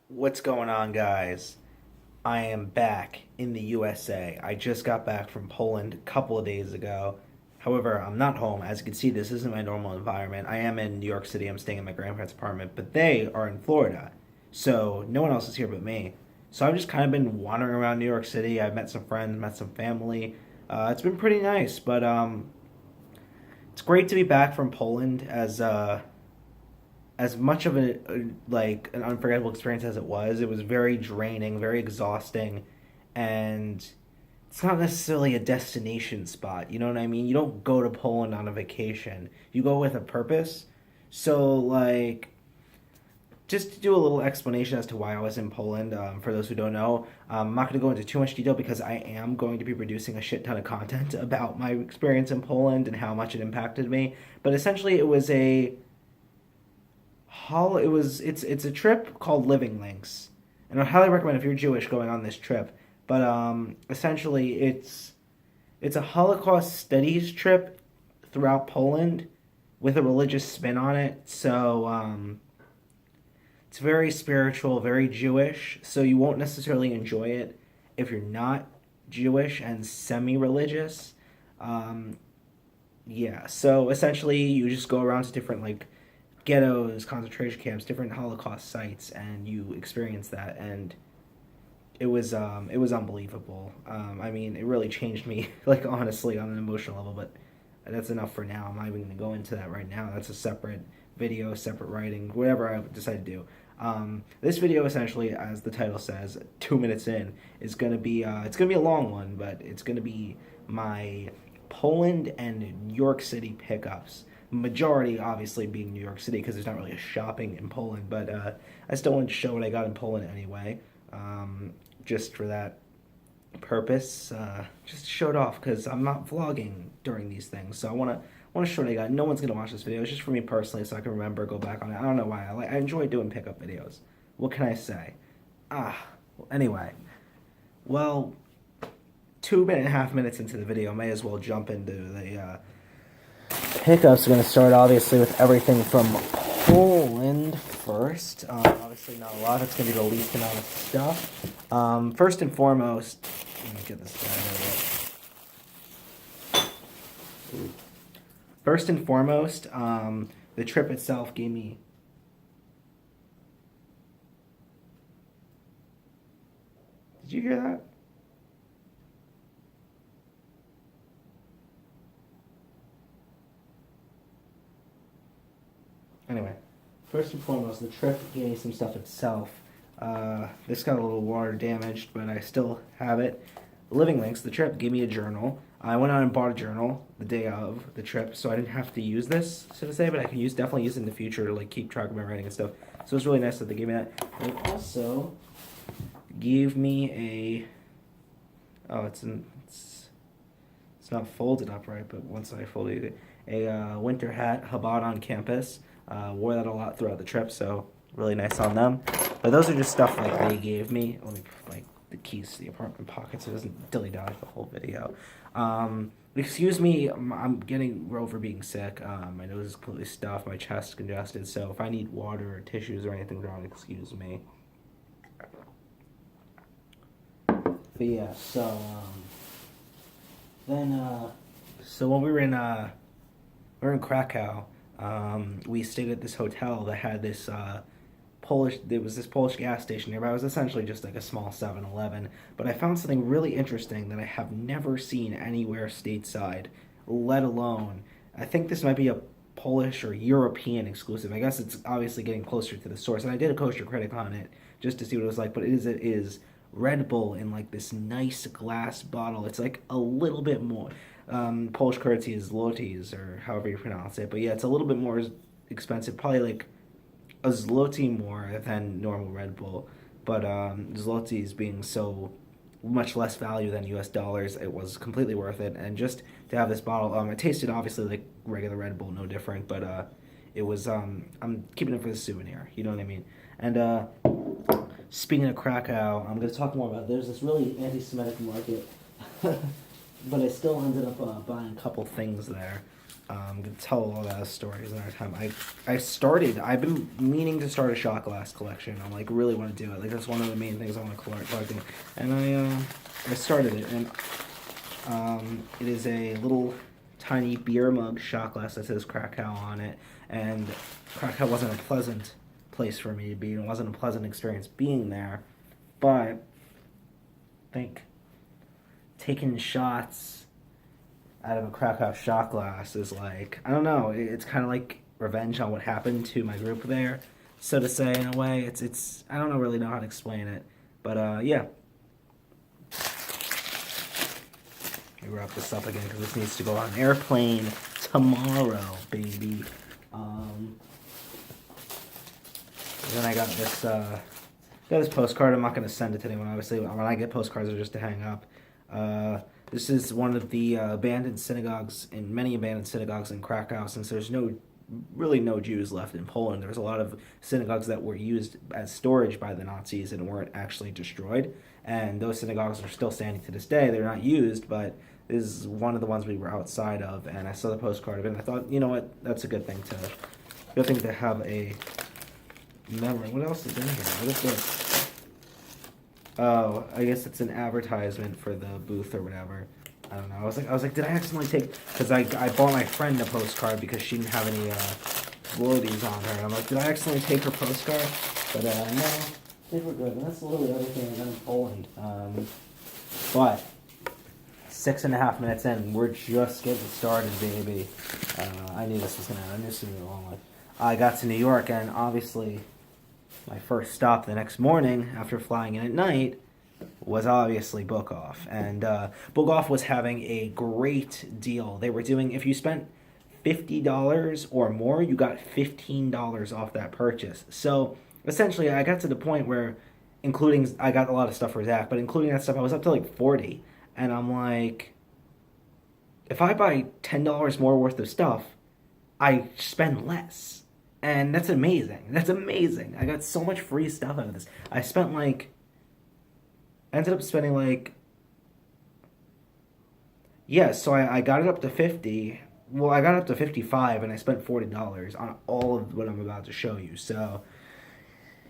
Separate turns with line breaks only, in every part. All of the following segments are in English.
What's going on, guys? I am back in the USA. I just got back from Poland a couple of days ago. However, I'm not home. As you can see, this isn't my normal environment. I am in New York City. I'm staying in my grandparents' apartment, but they are in Florida. So no one else is here but me. So I've just kind of been wandering around New York City. I've met some friends, met some family. It's been pretty nice, but it's great to be back from Poland as much of like an unforgettable experience as it was very draining, very exhausting, and it's not necessarily a destination spot. You know what I mean? You don't go to Poland on a vacation. You go with a purpose. So like, just to do a little explanation as to why I was in Poland, for those who don't know, I'm not going to go into too much detail because I am going to be producing a shit ton of content about my experience in Poland and how much it impacted me. But essentially, it's a trip called Living Links, and I highly recommend if you're Jewish going on this trip. But essentially, it's a Holocaust studies trip throughout Poland with a religious spin on it. So it's very spiritual, very Jewish. So you won't necessarily enjoy it if you're not Jewish and semi-religious. Um, yeah. So essentially, you just go around to different like ghettos, concentration camps, different Holocaust sites, and you experience that, and it was unbelievable. I mean, it really changed me, like honestly, on an emotional level. But that's enough for now. I'm not even going to go into that right now. That's a separate video, separate writing, whatever I decide to do. This video, essentially, as the title says, 2 minutes in, is going to be it's going to be a long one, but it's going to be my Poland and New York City pickups. Majority, obviously, being New York City because there's not really a shopping in Poland, but I still wanted to show what I got in Poland anyway, just for that purpose. Just to show it off because I'm not vlogging during these things, so I want to show what I got. No one's gonna watch this video. It's just for me personally, so I can remember, go back on it. I don't know why. I enjoy doing pickup videos. What can I say? Well, anyway. Well, 2.5 minutes into the video, may as well jump into the pickups. Are going to start obviously with everything from Poland first. Obviously, not a lot. It's going to be the least amount of stuff. First and foremost, let me get this guy out of it. First and foremost, the trip itself gave me. Did you hear that? Anyway, first and foremost, the trip gave me some stuff itself. This got a little water damaged, but I still have it. Living Links, the trip, gave me a journal. I went out and bought a journal the day of the trip, so I didn't have to use this, so to say, but I can definitely use it in the future to like keep track of my writing and stuff. So it's really nice that they gave me that. They also gave me it's not folded up right, but once I folded it, a winter hat, Chabad on campus. Wore that a lot throughout the trip, so really nice on them. But those are just stuff like they gave me. Let me put like the keys to the apartment pocket so it doesn't dilly dally the whole video. Excuse me, I'm getting over being sick. My nose is completely stuffed, my chest congested. So if I need water or tissues or anything wrong, excuse me. But yeah, so then so when we were in Krakow. We stayed at this hotel that had this there was this Polish gas station nearby. It was essentially just like a small 7-Eleven. But I found something really interesting that I have never seen anywhere stateside, let alone, I think this might be a Polish or European exclusive. I guess it's obviously getting closer to the source. And I did a kosher critic on it just to see what it was like. But it is Red Bull in like this nice glass bottle. It's like a little bit more. Polish currency is zlotys, or however you pronounce it. But yeah, it's a little bit more expensive, probably like a zloty more than normal Red Bull. But zlotys being so much less value than U.S. dollars, it was completely worth it. And just to have this bottle, it tasted obviously like regular Red Bull, no different. But it was I'm keeping it for the souvenir. You know what I mean? And speaking of Krakow, I'm going to talk more about. There's this really anti-Semitic market. But I still ended up buying a couple things there. I'm gonna tell all those stories another time. I've been meaning to start a shot glass collection. I like really want to do it. Like that's one of the main things I want to collecting. And I started it, and it is a little tiny beer mug shot glass that says Krakow on it. And Krakow wasn't a pleasant place for me to be. It wasn't a pleasant experience being there. But I think taking shots out of a Krakow shot glass is like, I don't know, it's kind of like revenge on what happened to my group there, so to say, in a way. It's I don't know really know how to explain it, but yeah. Let me wrap this up again because this needs to go on an airplane tomorrow, baby. Then I got this postcard. I'm not going to send it to anyone, obviously. When I get postcards, they're just to hang up. This is one of the abandoned synagogues, in many abandoned synagogues in Krakow, since there's really no Jews left in Poland. There's a lot of synagogues that were used as storage by the Nazis and weren't actually destroyed. And those synagogues are still standing to this day. They're not used, but this is one of the ones we were outside of. And I saw the postcard of it, and I thought, you know what, that's a good thing to have a memory. What else is in here? What is this? Oh, I guess it's an advertisement for the booth or whatever. I don't know. I was like, did I accidentally take? Because I bought my friend a postcard because she didn't have any royalties on her. And I'm like, did I accidentally take her postcard? But no, I think we're good. And that's literally everything I got in Poland. But 6.5 minutes in, we're just getting started, baby. I knew this was gonna be a long one. I got to New York, and obviously my first stop the next morning after flying in at night was obviously Book Off. And Book Off was having a great deal. They were doing, if you spent $50 or more, you got $15 off that purchase. So essentially, I got to the point where, I got a lot of stuff for Zach, but including that stuff, I was up to like 40. And I'm like, if I buy $10 more worth of stuff, I spend less. And that's amazing. That's amazing. I got so much free stuff out of this. I ended up spending so I got it up to 50. Well, I got it up to 55, and I spent $40 on all of what I'm about to show you. So,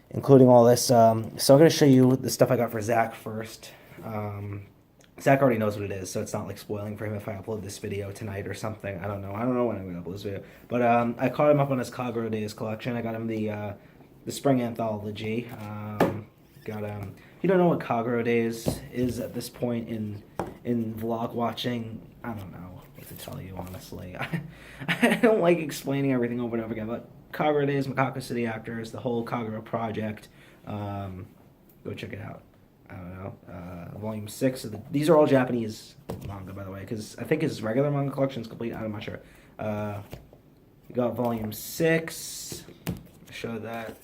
including all this. So I'm going to show you the stuff I got for Zach first. Zach already knows what it is, so it's not like spoiling for him if I upload this video tonight or something. I don't know when I'm going to upload this video. But I caught him up on his Kagro Days collection. I got him the Spring Anthology. Got him. If you don't know what Kagro Days is at this point in vlog watching, I don't know what to tell you, honestly. I don't like explaining everything over and over again, but Kagro Days, Macaco City Actors, the whole Kagro project. Go check it out. I don't know, volume 6 of these are all Japanese manga, by the way, because I think his regular manga collection is complete. I'm not sure. You got volume 6. Show that.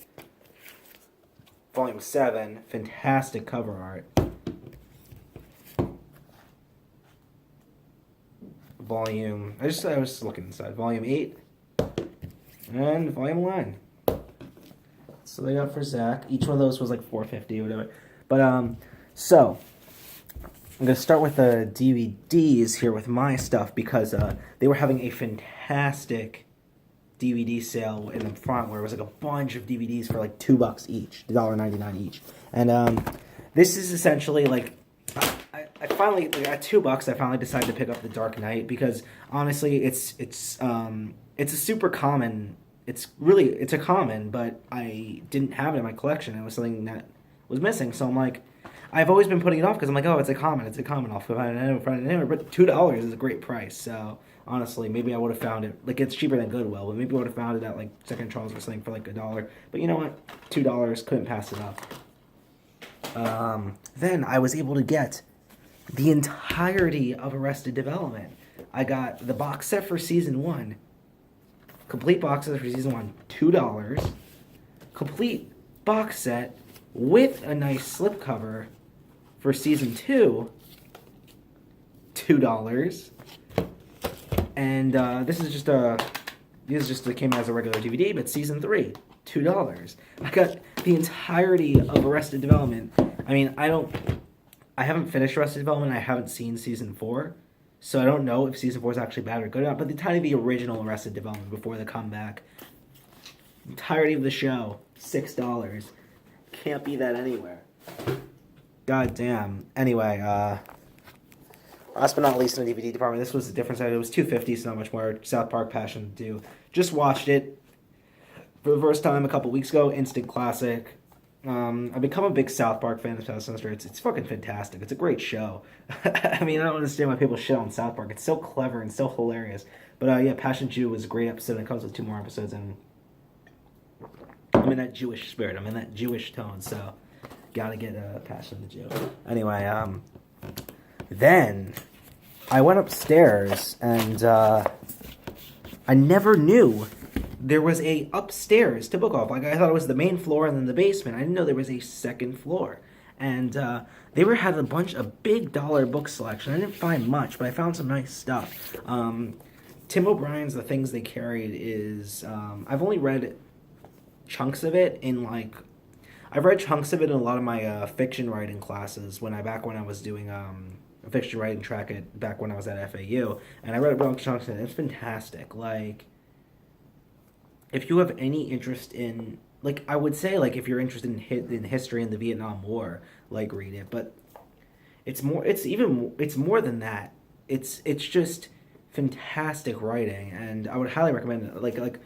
Volume 7, fantastic cover art. I was looking inside. Volume 8 and volume 9. So they got for Zach. Each one of those was like $4.50 or whatever. But, so, I'm going to start with the DVDs here with my stuff because they were having a fantastic DVD sale in the front where it was like a bunch of DVDs for like $2 each, $1.99 each. And this is essentially like, I finally, like, at $2, I finally decided to pick up The Dark Knight because honestly, it's a super common, it's a common, but I didn't have it in my collection. It was something that was missing, so I'm like, I've always been putting it off because I'm like, oh, it's a common, I'll find it anywhere, but $2 is a great price, so honestly, maybe I would have found it, like, it's cheaper than Goodwill, but maybe I would have found it at, like, Second Charles or something for, like, $1, but you know what, $2, couldn't pass it up. Then I was able to get the entirety of Arrested Development. I got the box set for Season 1, complete box set for Season 1, $2, complete box set with a nice slipcover for Season 2, $2. And this came out as a regular DVD, but Season 3, $2. I got the entirety of Arrested Development. I mean, I haven't finished Arrested Development. I haven't seen Season 4. So I don't know if season 4 is actually bad or good or not. But the entirety of the original Arrested Development before the comeback, entirety of the show, $6. Can't be that anywhere. God damn. Anyway, last but not least in the DVD department, this was a different side. It was $2.50, so not much more. South Park Passion to do. Just watched it for the first time a couple weeks ago. Instant classic. I've become a big South Park fan this past semester. It's fucking fantastic. It's a great show. I mean, I don't understand why people shit on South Park. It's so clever and so hilarious. But yeah, Passion Jew was a great episode. It comes with 2 more episodes, and I'm in that Jewish spirit. I'm in that Jewish tone, so gotta get Passion of the Jew. Anyway, then I went upstairs, and I never knew there was a upstairs to book off. Like, I thought it was the main floor and then the basement. I didn't know there was a second floor. And they had a big dollar book selection. I didn't find much, but I found some nice stuff. Tim O'Brien's The Things They Carried is... I've only read chunks of it in, like... I've read chunks of it in a lot of my fiction writing classes back when I was doing a fiction writing track back when I was at FAU. And I read a bunch of chunks of it. It's fantastic. Like... if you have any interest in, like, I would say, like, if you're interested in history and the Vietnam War, like, read it. But it's more than that. It's just fantastic writing, and I would highly recommend it. Like,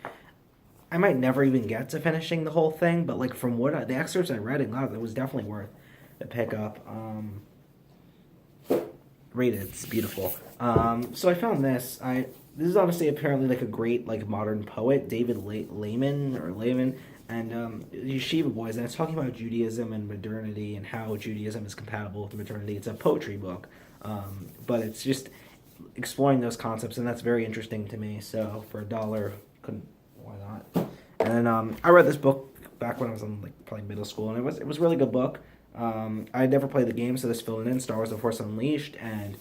I might never even get to finishing the whole thing, but, like, from the excerpts I read, it was definitely worth a pick-up. Read it. It's beautiful. So I found this. This is honestly apparently like a great like modern poet, David Layman, and Yeshiva Boys, and it's talking about Judaism and modernity and how Judaism is compatible with modernity. It's a poetry book, but it's just exploring those concepts, and that's very interesting to me. So for $1, why not? And then I read this book back when I was in like probably middle school, and it was a really good book. I had never played the game, so this filled in Star Wars: The Force Unleashed, and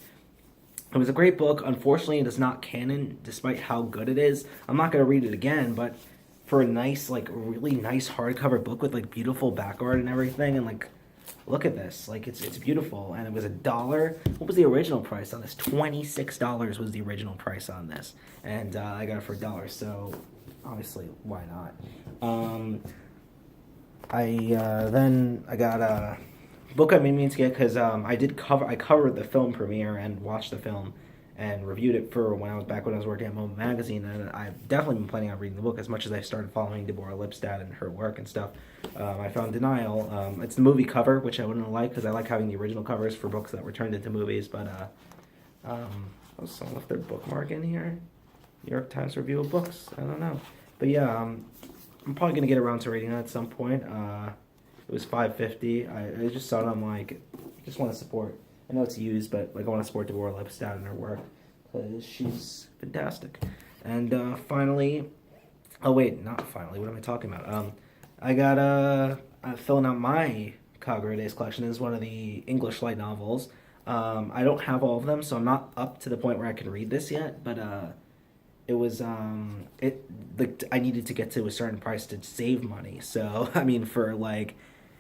it was a great book. Unfortunately, it is not canon, despite how good it is. I'm not going to read it again, but for a nice, like, really nice hardcover book with, like, beautiful back art and everything, and, like, look at this. Like, it's beautiful, and it was $1. What was the original price on this? $26 was the original price on this, and I got it for $1, so obviously, why not? Then I got a book I made to get because I covered the film premiere and watched the film and reviewed it for when I was working at Moment Magazine, and I've definitely been planning on reading the book as much as I started following Deborah Lipstadt and her work and stuff. I found Denial. It's the movie cover, which I wouldn't like because I like having the original covers for books that were turned into movies, but someone left their bookmark in here. New York Times Review of Books. I don't know. But yeah, I'm probably going to get around to reading that at some point. It was $5.50. I just saw it. I'm like, I just want to support. I know it's used, but like I want to support Deborah Lipstadt and her work because she's fantastic. And finally, oh wait, not finally. What am I talking about? I got filling out my Kagura Days collection. This is one of the English light novels. I don't have all of them, so I'm not up to the point where I can read this yet. But it was I needed to get to a certain price to save money. So I mean, for like.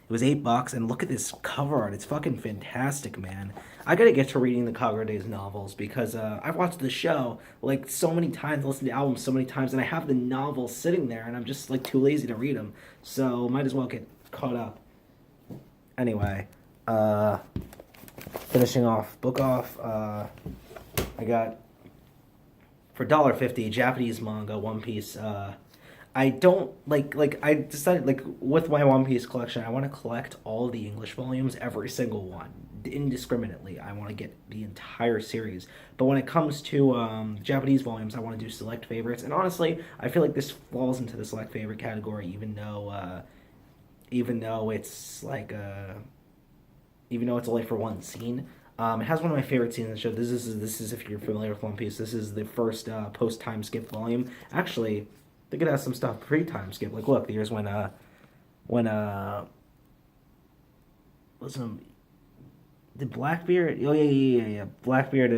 It was $8, and look at this cover art. It's fucking fantastic, man. I gotta get to reading the Kagura Days novels because I've watched the show like so many times, listened to albums so many times, and I have the novels sitting there, and I'm just like too lazy to read them. So might as well get caught up. Anyway, finishing off book off. I got for $1.50 Japanese manga One Piece. I don't I decided with my One Piece collection I want to collect all the English volumes, every single one, indiscriminately. I want to get the entire series. But when it comes to Japanese volumes, I want to do select favorites. And honestly, I feel like this falls into the select favorite category, even though it's even though it's only for one scene. It has one of my favorite scenes in the show. This is if you're familiar with One Piece. This is the first post time skip volume. Actually, I think it has some stuff pre-time skip. Like, look, here's when did Blackbeard? Oh yeah. Blackbeard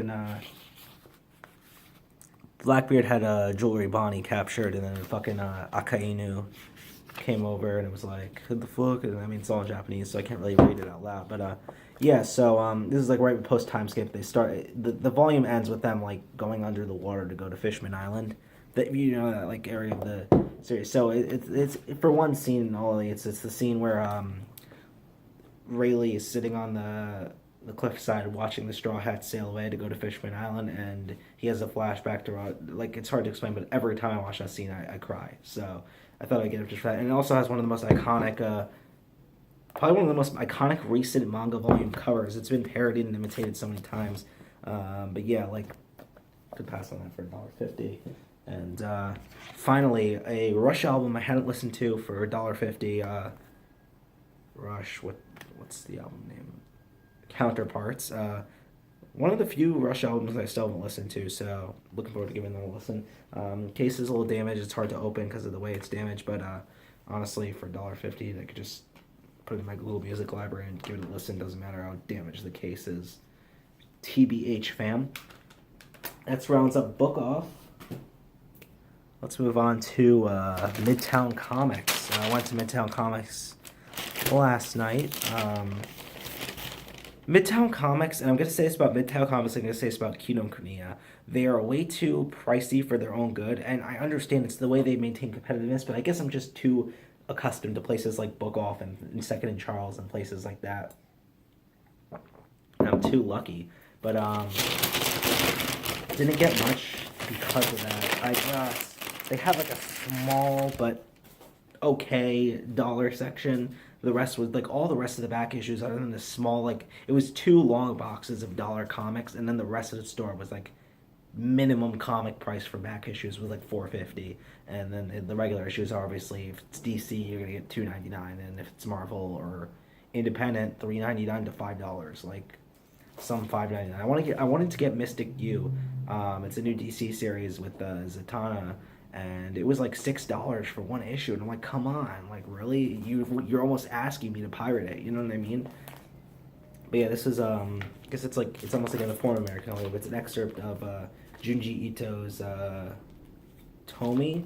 had Jewelry Bonnie captured, and then fucking Akainu came over and it was like, what the fuck? And I mean, it's all in Japanese, so I can't really read it out loud. But yeah. So this is like right post time skip. They start the volume ends with them like going under the water to go to Fishman Island. That that like area of the series. So it's for one scene only. It's the scene where Rayleigh is sitting on the cliffside watching the Straw Hats sail away to go to Fishman Island, and he has a flashback to like it's hard to explain, but every time I watch that scene, I cry. So I thought I'd get it just for that, and it also has one of the most iconic, probably one of the most iconic recent manga volume covers. It's been parodied and imitated so many times, but yeah, like could pass on that for $1.50. And finally, a Rush album I hadn't listened to for $1.50. Rush, what's the album name? Counterparts. One of the few Rush albums I still haven't listened to, so looking forward to giving them a listen. Case is a little damaged. It's hard to open because of the way it's damaged, but honestly, for $1.50, I could just put it in my Google Music library and give it a listen. Doesn't matter how damaged the case is. TBH, fam. That rounds up Book Off. Let's move on to Midtown Comics. I went to Midtown Comics last night. Midtown Comics, and I'm going to say this about Midtown Comics, I'm going to say this about Kinokuniya. They are way too pricey for their own good, and I understand it's the way they maintain competitiveness, but I guess I'm just too accustomed to places like Book Off and Second and Charles and places like that. And I'm too lucky. But didn't get much because of that. I got... They have like a small but okay dollar section. The rest was like all the rest of the back issues, other than the small, like it was 2 long boxes of dollar comics, and then the rest of the store was like minimum comic price for back issues was like $4.50, and then the regular issues are obviously if it's DC you're gonna get $2.99, and if it's Marvel or independent $3.99 to $5, like some $5.99. I wanted to get Mystic U. It's a new DC series with Zatanna. And it was like $6 for one issue, and I'm like, come on, like really, you're almost asking me to pirate it, you know what I mean? But yeah, this is I guess it's almost like in the form of American Hollywood. It's an excerpt of Junji Ito's Tomy,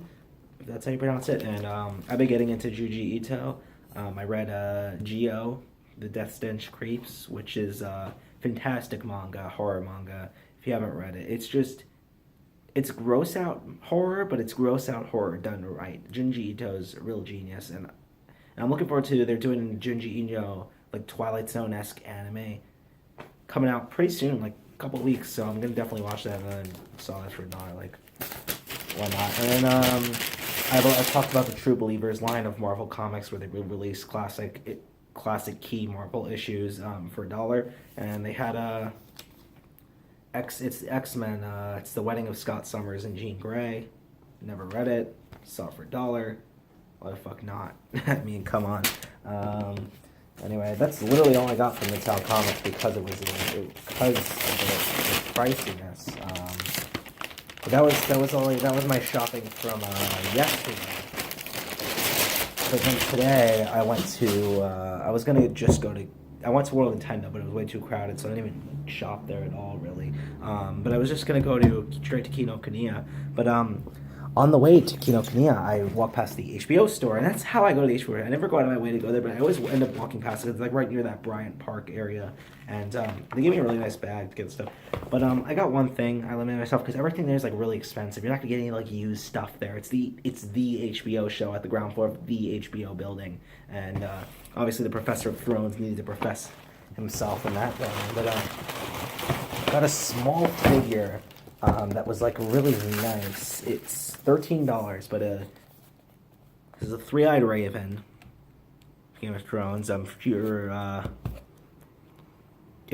if that's how you pronounce it. And I've been getting into Junji Ito. I read Geo, The Death Stench Creeps, which is fantastic manga, horror manga. If you haven't read it, it's gross out horror, but it's gross out horror done right. Junji Ito's a real genius, and I'm looking forward to they're doing Junji Ito like Twilight Zone-esque anime coming out pretty soon, like a couple of weeks. So I'm gonna definitely watch that. And then saw that for $1, like why not? And then I talked about the True Believers line of Marvel comics where they will release classic key Marvel issues for $1, and they had it's X-Men. It's the Wedding of Scott Summers and Jean Grey. Never read it. Saw it for $1. Why the fuck not? I mean, come on. Anyway, that's literally all I got from Midtown Comics because of the priciness. But that was my shopping from yesterday. But then today I went to I went to World Nintendo, but it was way too crowded, so I didn't even shop there at all, really. But I was just gonna go straight to Kinokuniya. But on the way to Kinokuniya, I walked past the HBO store, and that's how I go to the HBO. I never go out of my way to go there, but I always end up walking past it. It's like right near that Bryant Park area, and they gave me a really nice bag to get stuff. But I got one thing. I limited myself because everything there is like really expensive. You're not gonna get any like used stuff there. It's the HBO show at the ground floor of the HBO building, and obviously the Professor of Thrones needed to profess himself in that way. But got a small figure that was like really nice. It's $13, but this is a 3-eyed raven. Game of Thrones. If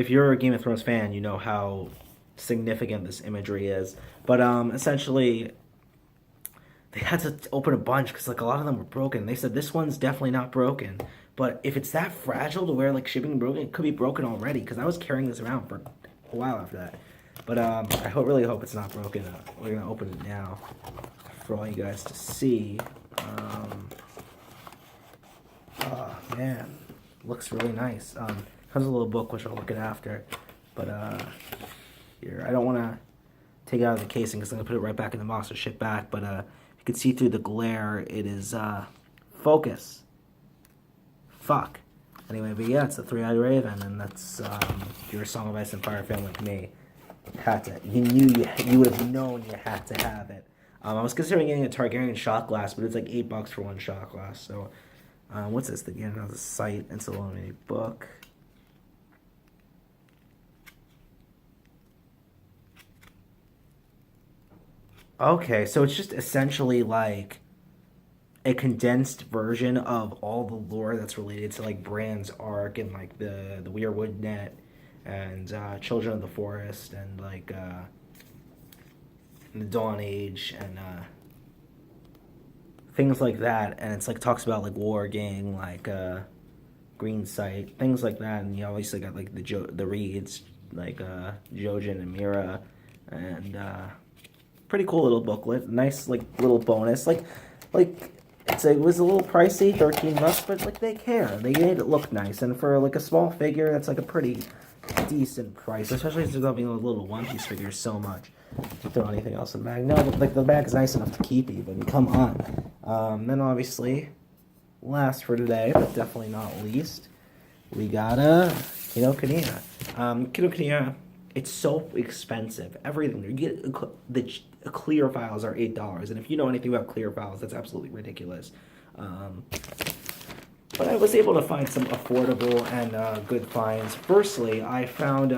you're a Game of Thrones fan, you know how significant this imagery is. But essentially, they had to open a bunch because like a lot of them were broken. They said this one's definitely not broken, but if it's that fragile to where like shipping broken, it could be broken already. Because I was carrying this around for a while after that. But I really hope it's not broken. We're gonna open it now for all you guys to see. Oh man, looks really nice. Comes a little book which I'll look at after. But here I don't want to take it out of the casing because I'm gonna put it right back in the box or ship back. But you can see through the glare, it is Focus. Fuck. Anyway, but yeah, it's the Three-Eyed Raven, and that's your Song of Ice and Fire fan like me. Had to. You would have known you had to have it. I was considering getting a Targaryen shot glass, but it's like $8 for one shot glass. So, what's this again? Another site. It's a long book. Okay, so it's just essentially like a condensed version of all the lore that's related to like Bran's arc and like the Weirwood Net and Children of the Forest and like the Dawn Age and things like that. And it's like talks about like War Gang, like Green Sight, things like that. And you obviously got like the Reeds, like Jojen and Mira, and pretty cool little booklet. Nice like little bonus. Like it was a little pricey, $13, but like they care. They made it look nice, and for like a small figure, that's like a pretty decent price. Especially since they're being little One Piece figures so much. To throw anything else in the bag. No, but like the bag is nice enough to keep even. Come on. Then obviously, last for today, but definitely not least, we got Kinokuniya. Kinokuniya, it's so expensive. Everything you get the clear files are $8, and if you know anything about clear files, that's absolutely ridiculous. But I was able to find some affordable and good finds. Firstly, I found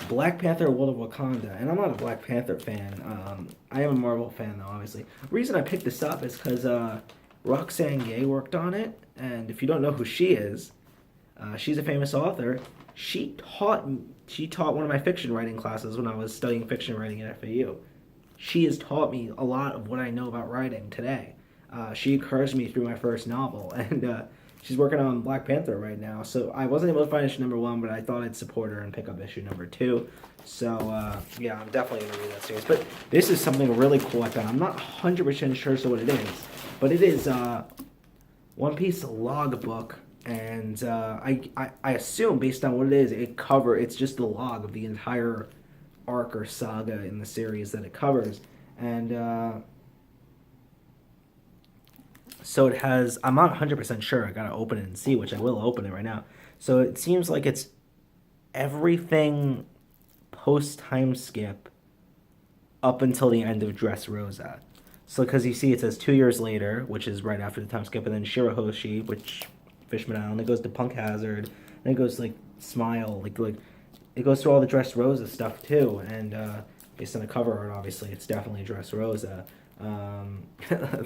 Black Panther World of Wakanda, and I'm not a Black Panther fan. I am a Marvel fan, though, obviously. The reason I picked this up is because Roxane Gay worked on it, and if you don't know who she is, she's a famous author. She taught one of my fiction writing classes when I was studying fiction writing at FAU. She has taught me a lot of what I know about writing today. She encouraged me through my first novel, and she's working on Black Panther right now. So I wasn't able to find issue number 1, but I thought I'd support her and pick up issue number 2. So yeah, I'm definitely going to read that series. But this is something really cool I found. I'm not 100% sure what it is, but it is One Piece logbook. And I assume, based on what it is, it's just the log of the entire arc or saga in the series that it covers. And so it has, I'm not 100% sure, I gotta open it and see, which I will open it right now. So it seems like it's everything post-time skip up until the end of Dressrosa. So because you see it says 2 years later, which is right after the time skip, and then Shirahoshi, which Fishman Island, it goes to Punk Hazard, and it goes like Smile, like it goes through all the Dressrosa stuff too, and based on the cover art, obviously, it's definitely Dressrosa.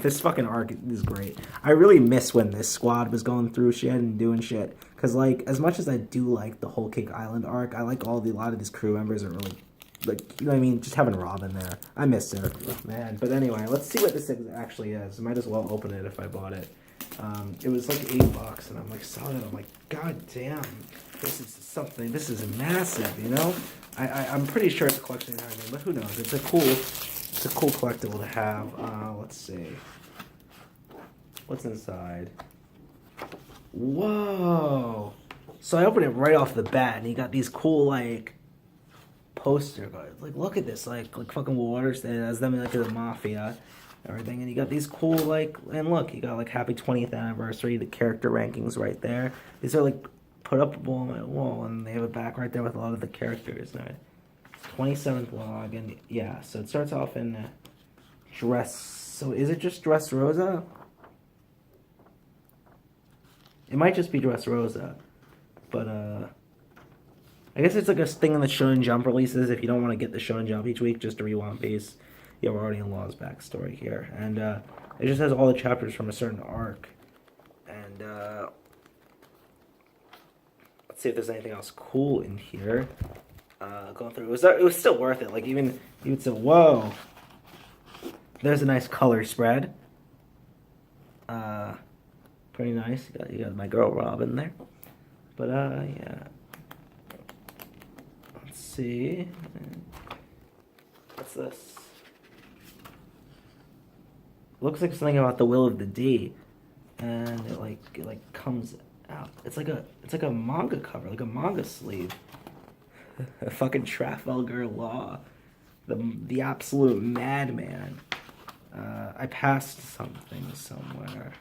This fucking arc is great. I really miss when this squad was going through shit and doing shit, because like as much as I do like the Whole Cake Island arc, I like a lot of these crew members are really like, you know what I mean, just having Robin there. I miss her, man. But anyway, let's see what this actually is. I might as well open it if I bought it. It was like $8, and I'm like, saw it. I'm like, god damn, this is something. This is massive, you know. I'm pretty sure it's a collection and everything, but who knows? It's a cool collectible to have. Let's see, what's inside. Whoa! So I opened it right off the bat, and you got these cool like poster cards. Like, look at this, like fucking Waters as them like the mafia. Everything, and you got these cool like, and look, you got like happy 20th anniversary, the character rankings right there. These are like put up on my wall, and they have a back right there with a lot of the characters. All right. 27th log, and yeah, so it starts off in so is it just Dressrosa? It might just be Dressrosa, but I guess it's like a thing in the Shonen Jump releases. If you don't want to get the Shonen Jump each week just to read One Piece, you have already in Law's backstory here, and it just has all the chapters from a certain arc. And let's see if there's anything else cool in here. Going through, it was still worth it. Like even you would say, whoa, there's a nice color spread. Pretty nice. You got my girl Robin there, but yeah. Let's see. What's this? Looks like something about the Will of the D, and it like comes out. It's like a manga cover, like a manga sleeve. A fucking Trafalgar Law, the absolute madman. I passed something somewhere.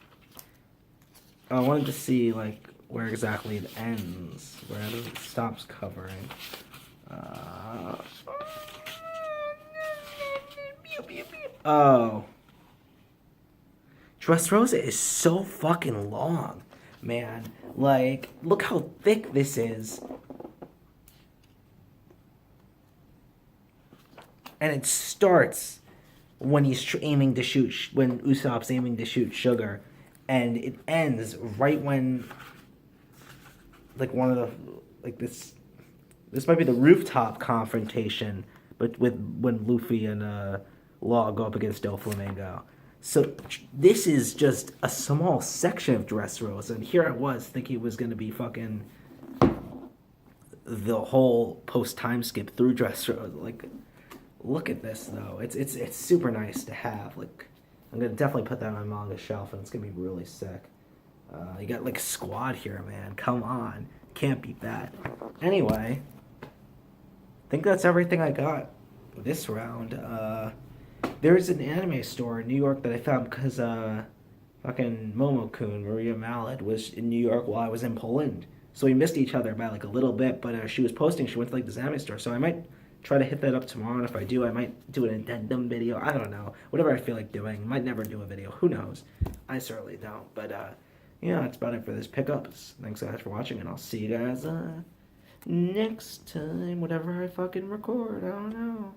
I wanted to see like where exactly it ends, where it stops covering. Uh, oh, Dressrosa is so fucking long, man. Like, look how thick this is. And it starts when he's aiming to shoot, when Usopp's aiming to shoot Sugar, and it ends right when, like, one of the, like, this might be the rooftop confrontation, but with when Luffy and Law go up against Doflamingo. So this is just a small section of Dressrosa, and here I was thinking it was going to be fucking the whole post time skip through Dressrosa. Like, look at this though. It's super nice to have. Like, I'm gonna definitely put that on my manga shelf, and it's gonna be really sick. You got like squad here, man. Come on, can't beat that. Anyway, I think that's everything I got this round. There's an anime store in New York that I found because fucking Momo-kun, Maria Mallet, was in New York while I was in Poland. So we missed each other by like a little bit, but she was posting, she went to like this anime store. So I might try to hit that up tomorrow, and if I do, I might do an addendum video. I don't know. Whatever I feel like doing. Might never do a video. Who knows? I certainly don't. But, yeah, that's about it for this pickups. Thanks so much for watching, and I'll see you guys next time, whatever I fucking record. I don't know.